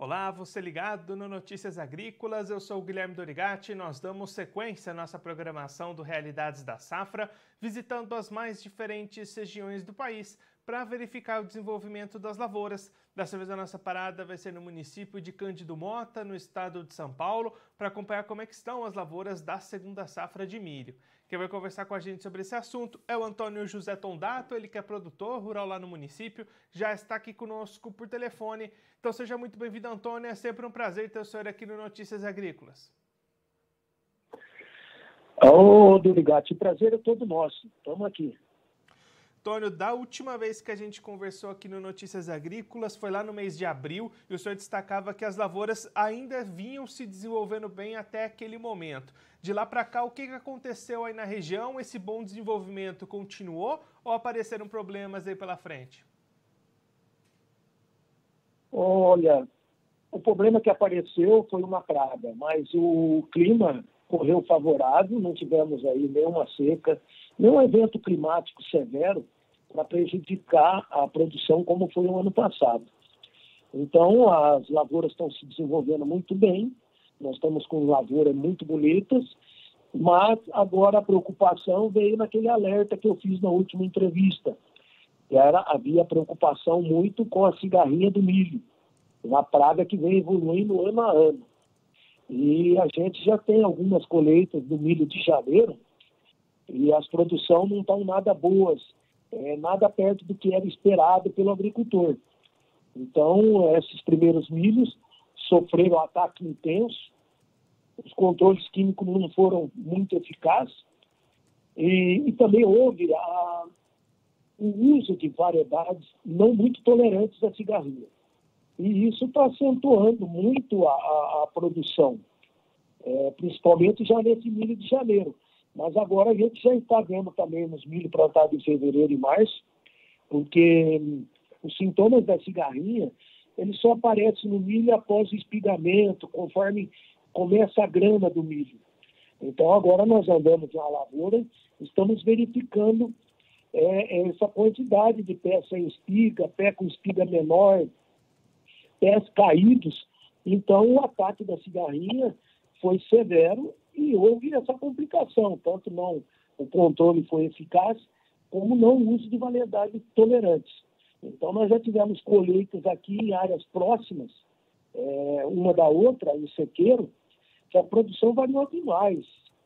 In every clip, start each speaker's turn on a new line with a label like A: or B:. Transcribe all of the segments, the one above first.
A: Olá, você ligado no Notícias Agrícolas, eu sou o Guilherme Dorigatti e nós damos sequência à nossa programação do Realidades da Safra, visitando as mais diferentes regiões do país para verificar o desenvolvimento das lavouras. Dessa vez a nossa parada vai ser no município de Cândido Mota, no estado de São Paulo, para acompanhar como é que estão as lavouras da segunda safra de milho. Quem vai conversar com a gente sobre esse assunto é o Antônio José Tondato, ele que é produtor rural lá no município, já está aqui conosco por telefone. Então seja muito bem-vindo, Antônio, é sempre um prazer ter o senhor aqui no Notícias Agrícolas.
B: Ô, Dorigatti, o prazer é todo nosso, estamos aqui.
A: Antônio, da última vez que a gente conversou aqui no Notícias Agrícolas, foi lá no mês de abril, e o senhor destacava que as lavouras ainda vinham se desenvolvendo bem até aquele momento. De lá para cá, o que aconteceu aí na região? Esse bom desenvolvimento continuou ou apareceram problemas aí pela frente?
B: Olha, o problema que apareceu foi uma praga, mas o clima correu favorável, não tivemos aí nenhuma seca, nenhum evento climático severo para prejudicar a produção como foi o ano passado. Então, as lavouras estão se desenvolvendo muito bem, nós estamos com lavouras muito bonitas, mas agora a preocupação veio naquele alerta que eu fiz na última entrevista, que havia preocupação muito com a cigarrinha do milho, uma praga que vem evoluindo ano a ano. E a gente já tem algumas colheitas do milho de janeiro e as produções não estão nada boas, nada perto do que era esperado pelo agricultor. Então, esses primeiros milhos sofreram ataque intenso, os controles químicos não foram muito eficazes e também houve o uso de variedades não muito tolerantes à cigarrinha. E isso está acentuando muito a produção, principalmente já nesse milho de janeiro. Mas agora a gente já está vendo também nos milho plantados em fevereiro e março, porque os sintomas da cigarrinha, eles só aparecem no milho após o espigamento, conforme começa a grana do milho. Então agora nós andamos na lavoura, estamos verificando essa quantidade de pés sem espiga, pé com espiga menor, pés caídos. Então o ataque da cigarrinha foi severo e houve essa complicação, tanto não o controle foi eficaz, como não o uso de variedades tolerantes. Então nós já tivemos colheitas aqui em áreas próximas, uma da outra, em sequeiro, que a produção variou demais.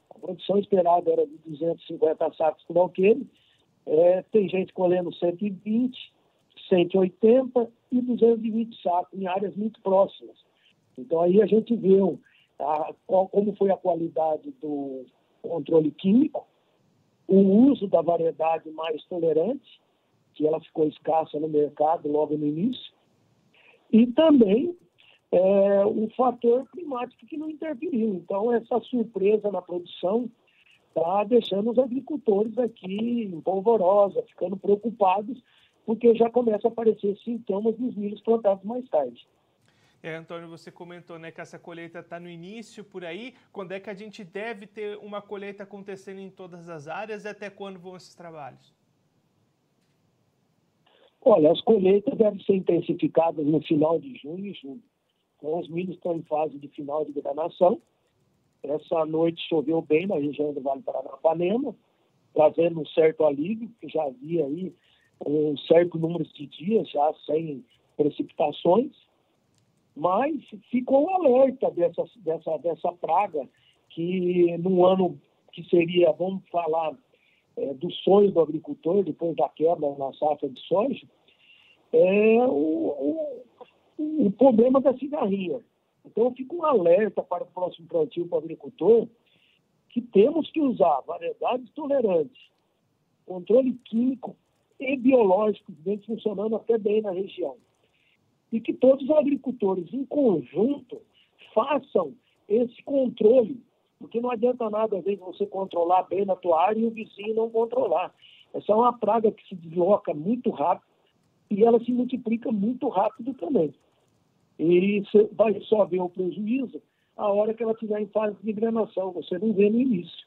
B: A produção esperada era de 250 sacos por alqueire, tem gente colhendo 120, 180 e 220 sacos em áreas muito próximas. Então aí a gente viu como foi a qualidade do controle químico, o uso da variedade mais tolerante, que ela ficou escassa no mercado logo no início, e também o fator climático que não interferiu. Então essa surpresa na produção está deixando os agricultores aqui em polvorosa, ficando preocupados, porque já começa a aparecer sintomas nos milhos plantados mais tarde.
A: Antônio, você comentou, né, que essa colheita está no início por aí. Quando é que a gente deve ter uma colheita acontecendo em todas as áreas e até quando vão esses trabalhos?
B: Olha, as colheitas devem ser intensificadas no final de junho e julho. Então, os milhos estão em fase de final de granação. Essa noite choveu bem na região do Vale Paranapanema, trazendo um certo alívio, porque já havia aí um certo número de dias já sem precipitações. Mas ficou um alerta dessa praga, que num ano que seria, vamos falar, do sonho do agricultor, depois da quebra na safra de soja, o problema da cigarrinha. Então fica um alerta para o próximo plantio para o agricultor, que temos que usar variedades tolerantes, controle químico e biológico, que vem funcionando até bem na região. E que todos os agricultores, em conjunto, façam esse controle, porque não adianta nada, às vezes, você controlar bem na tua área e o vizinho não controlar. Essa é uma praga que se desloca muito rápido e ela se multiplica muito rápido também. E você vai só ver o prejuízo a hora que ela estiver em fase de granação, você não vê no início.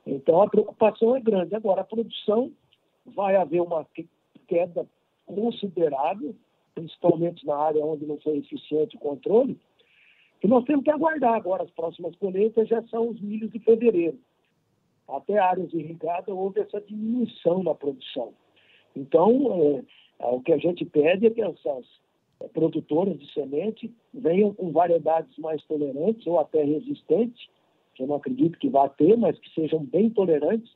B: Então, a preocupação é grande. Agora, a produção vai haver uma queda considerável, principalmente na área onde não foi eficiente o controle, que nós temos que aguardar agora. As próximas colheitas já são os milhos de fevereiro. Até áreas irrigadas houve essa diminuição na produção. Então, o que a gente pede é que essas produtoras de semente venham com variedades mais tolerantes ou até resistentes, que eu não acredito que vá ter, mas que sejam bem tolerantes,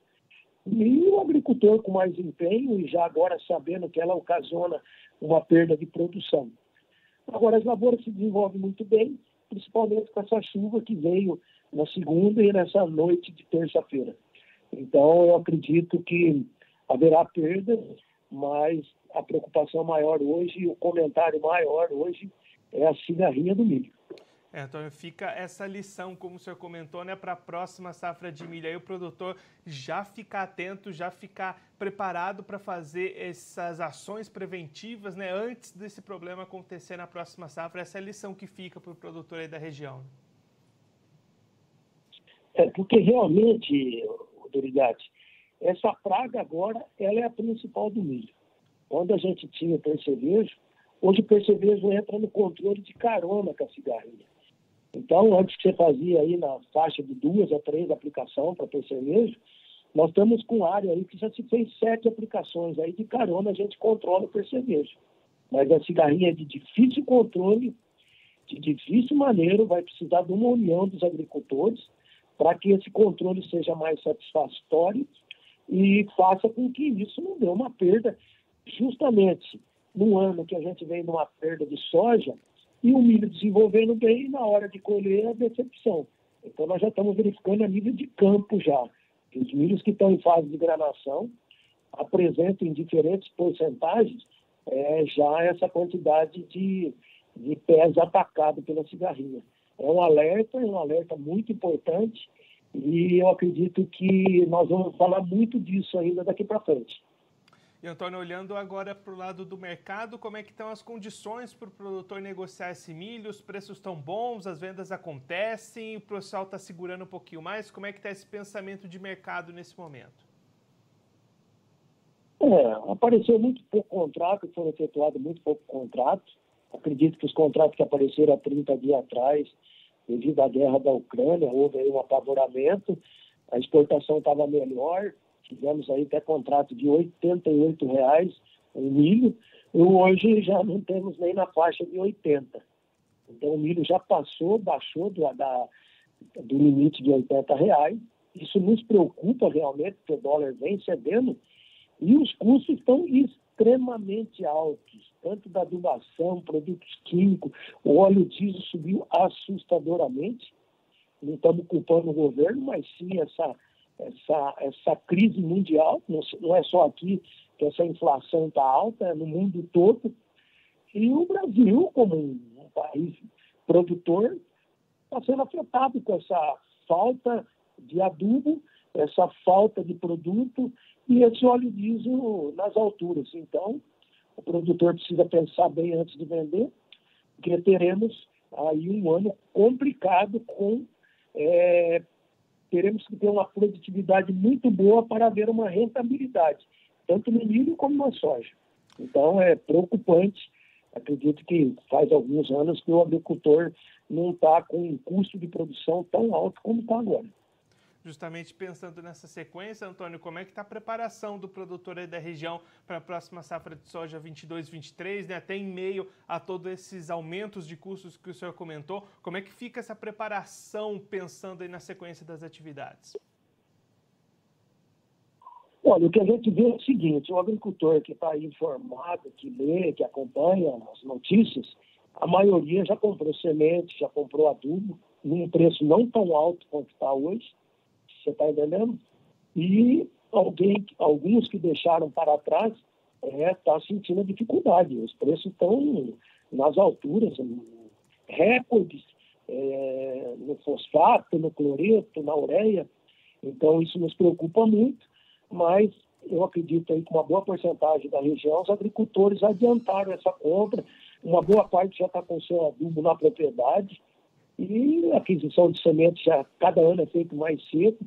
B: e o agricultor com mais empenho e já agora sabendo que ela ocasiona uma perda de produção. Agora, as lavouras se desenvolvem muito bem, principalmente com essa chuva que veio na segunda e nessa noite de terça-feira. Então, eu acredito que haverá perdas, mas a preocupação maior hoje, o comentário maior hoje é a cigarrinha do milho.
A: Antônio, fica essa lição, como o senhor comentou, né, para a próxima safra de milho. Aí o produtor já ficar atento, já ficar preparado para fazer essas ações preventivas, né, antes desse problema acontecer na próxima safra. Essa é a lição que fica para o produtor aí da região.
B: Porque realmente, Dorigatti, essa praga agora ela é a principal do milho. Onde a gente tinha o percevejo, hoje o percevejo entra no controle de carona com a cigarrinha. Então, antes que você fazia aí na faixa de 2 a 3 aplicações para percevejo, nós estamos com área aí que já se fez 7 aplicações. Aí de carona a gente controla o percevejo. Mas a cigarrinha é de difícil controle, de difícil maneira, vai precisar de uma união dos agricultores para que esse controle seja mais satisfatório e faça com que isso não dê uma perda, justamente no ano que a gente vem numa perda de soja e o milho desenvolvendo bem e na hora de colher a decepção. Então nós já estamos verificando a nível de campo já. Os milhos que estão em fase de granação apresentam em diferentes porcentagens já essa quantidade de pés atacados pela cigarrinha. É um alerta muito importante e eu acredito que nós vamos falar muito disso ainda daqui para frente.
A: E, Antônio, olhando agora para o lado do mercado, como é que estão as condições para o produtor negociar esse milho? Os preços estão bons, as vendas acontecem, o pessoal está segurando um pouquinho mais. Como é que está esse pensamento de mercado nesse momento?
B: Apareceu muito pouco contrato, foram efetuados muito pouco contrato. Acredito que os contratos que apareceram há 30 dias atrás, devido à guerra da Ucrânia, houve aí um apavoramento, a exportação estava melhor, tivemos aí até contrato de R$ 88,00 o milho, e hoje já não temos nem na faixa de 80. Então o milho já baixou do limite de R$ 80,00. Isso nos preocupa realmente, porque o dólar vem cedendo, e os custos estão extremamente altos, tanto da adubação, produtos químicos, o óleo diesel subiu assustadoramente. Não estamos culpando o governo, mas sim essa crise mundial, não é só aqui que essa inflação está alta, é no mundo todo. E o Brasil, como um país produtor, está sendo afetado com essa falta de adubo, essa falta de produto e esse óleo diesel nas alturas. Então, o produtor precisa pensar bem antes de vender, porque teremos aí um ano complicado teremos que ter uma produtividade muito boa para haver uma rentabilidade, tanto no milho como na soja. Então, é preocupante. Acredito que faz alguns anos que o agricultor não está com um custo de produção tão alto como está agora.
A: Justamente pensando nessa sequência, Antônio, como é que está a preparação do produtor aí da região para a próxima safra de soja 22-23, né? Até em meio a todos esses aumentos de custos que o senhor comentou, como é que fica essa preparação pensando aí na sequência das atividades?
B: Olha, o que a gente vê é o seguinte, o agricultor que está informado, que lê, que acompanha as notícias, a maioria já comprou semente, já comprou adubo, num preço não tão alto quanto está hoje, você está entendendo? E alguns que deixaram para trás estão sentindo dificuldade. Os preços estão nas alturas, recordes no fosfato, no cloreto, na ureia. Então, isso nos preocupa muito, mas eu acredito aí que uma boa porcentagem da região, os agricultores adiantaram essa compra, uma boa parte já está com o seu adubo na propriedade, e a aquisição de sementes já cada ano é feito mais cedo.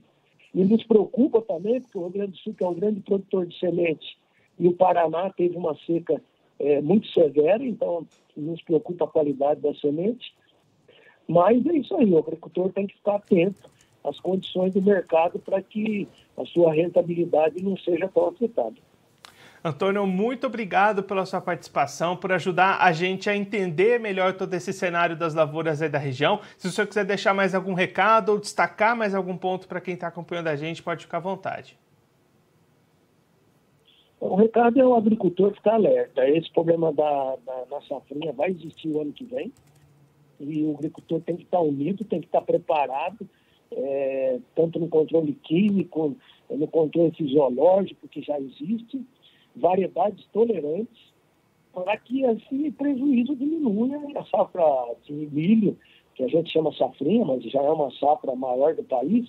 B: E nos preocupa também, porque o Rio Grande do Sul, que é um grande produtor de sementes, e o Paraná teve uma seca muito severa, então nos preocupa a qualidade da semente. Mas é isso aí, o agricultor tem que ficar atento às condições do mercado para que a sua rentabilidade não seja tão afetada.
A: Antônio, muito obrigado pela sua participação, por ajudar a gente a entender melhor todo esse cenário das lavouras aí da região. Se o senhor quiser deixar mais algum recado ou destacar mais algum ponto para quem está acompanhando a gente, pode ficar à vontade.
B: O recado é o agricultor ficar alerta. Esse problema da safrinha vai existir o ano que vem e o agricultor tem que estar unido, tem que estar preparado, tanto no controle químico, no controle fisiológico que já existe, variedades tolerantes, para que esse prejuízo diminua. A safra de milho, que a gente chama safrinha, mas já é uma safra maior do país,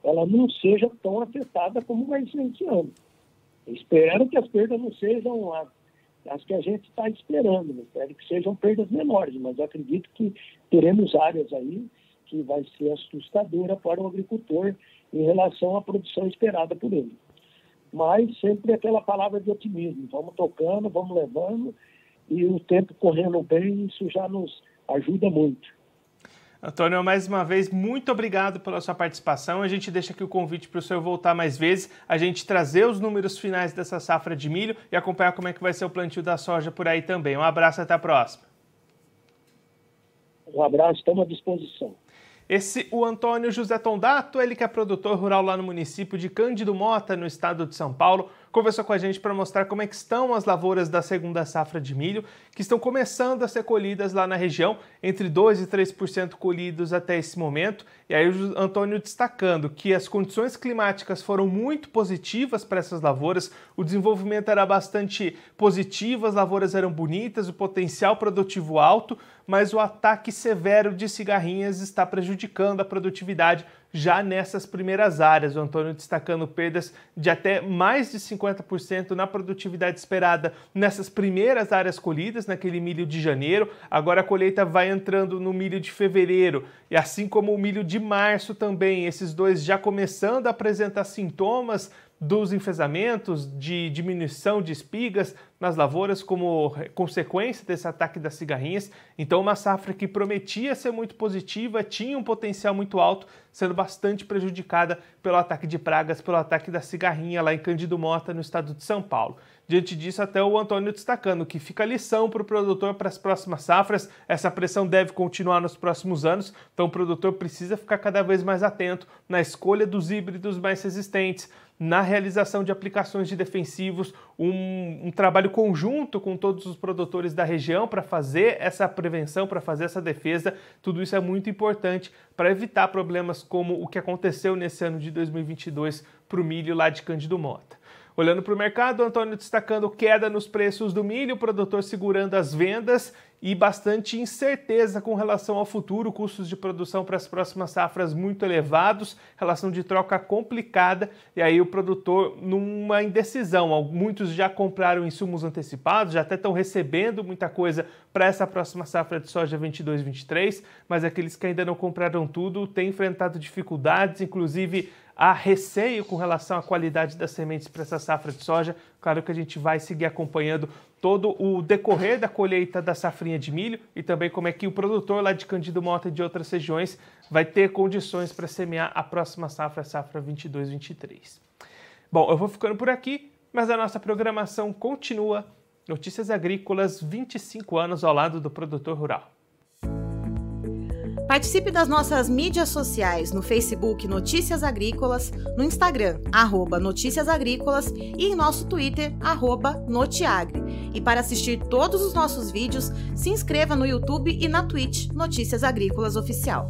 B: ela não seja tão afetada como vai ser esse ano. Espero que as perdas não sejam as que a gente está esperando, espero que sejam perdas menores, mas eu acredito que teremos áreas aí que vai ser assustadora para o agricultor em relação à produção esperada por ele. Mas sempre aquela palavra de otimismo, vamos tocando, vamos levando, e o tempo correndo bem, isso já nos ajuda muito.
A: Antônio, mais uma vez, muito obrigado pela sua participação. A gente deixa aqui o convite para o senhor voltar mais vezes, a gente trazer os números finais dessa safra de milho e acompanhar como é que vai ser o plantio da soja por aí também. Um abraço, até a próxima.
B: Um abraço, estamos à disposição.
A: O Antônio José Tondato, ele que é produtor rural lá no município de Cândido Mota, no estado de São Paulo, conversou com a gente para mostrar como é que estão as lavouras da segunda safra de milho, que estão começando a ser colhidas lá na região, entre 2% e 3% colhidos até esse momento. E aí o Antônio destacando que as condições climáticas foram muito positivas para essas lavouras, o desenvolvimento era bastante positivo, as lavouras eram bonitas, o potencial produtivo alto, mas o ataque severo de cigarrinhas está prejudicando a produtividade já nessas primeiras áreas. O Antônio destacando perdas de até mais de 50% na produtividade esperada nessas primeiras áreas colhidas, naquele milho de janeiro. Agora a colheita vai entrando no milho de fevereiro, e assim como o milho de março também, esses dois já começando a apresentar sintomas dos enfesamentos, de diminuição de espigas nas lavouras como consequência desse ataque das cigarrinhas. Então uma safra que prometia ser muito positiva, tinha um potencial muito alto, sendo bastante prejudicada pelo ataque de pragas, pelo ataque da cigarrinha lá em Cândido Mota, no estado de São Paulo. Diante disso, até o Antônio destacando que fica a lição para o produtor para as próximas safras, essa pressão deve continuar nos próximos anos, então o produtor precisa ficar cada vez mais atento na escolha dos híbridos mais resistentes, na realização de aplicações de defensivos, um trabalho conjunto com todos os produtores da região para fazer essa prevenção, para fazer essa defesa. Tudo isso é muito importante para evitar problemas como o que aconteceu nesse ano de 2022 para o milho lá de Cândido Mota. Olhando para o mercado, o Antônio destacando queda nos preços do milho, o produtor segurando as vendas e bastante incerteza com relação ao futuro, custos de produção para as próximas safras muito elevados, relação de troca complicada, e aí o produtor numa indecisão. Muitos já compraram insumos antecipados, já até estão recebendo muita coisa para essa próxima safra de soja 22-23, mas aqueles que ainda não compraram tudo têm enfrentado dificuldades, inclusive há receio com relação à qualidade das sementes para essa safra de soja. Claro que a gente vai seguir acompanhando todo o decorrer da colheita da safrinha de milho e também como é que o produtor lá de Cândido Mota e de outras regiões vai ter condições para semear a próxima safra, a safra 22-23. Bom, eu vou ficando por aqui, mas a nossa programação continua. Notícias Agrícolas, 25 anos ao lado do produtor rural.
C: Participe das nossas mídias sociais no Facebook Notícias Agrícolas, no Instagram @Notícias Agrícolas e em nosso Twitter @Notiagre. E para assistir todos os nossos vídeos, se inscreva no YouTube e na Twitch Notícias Agrícolas Oficial.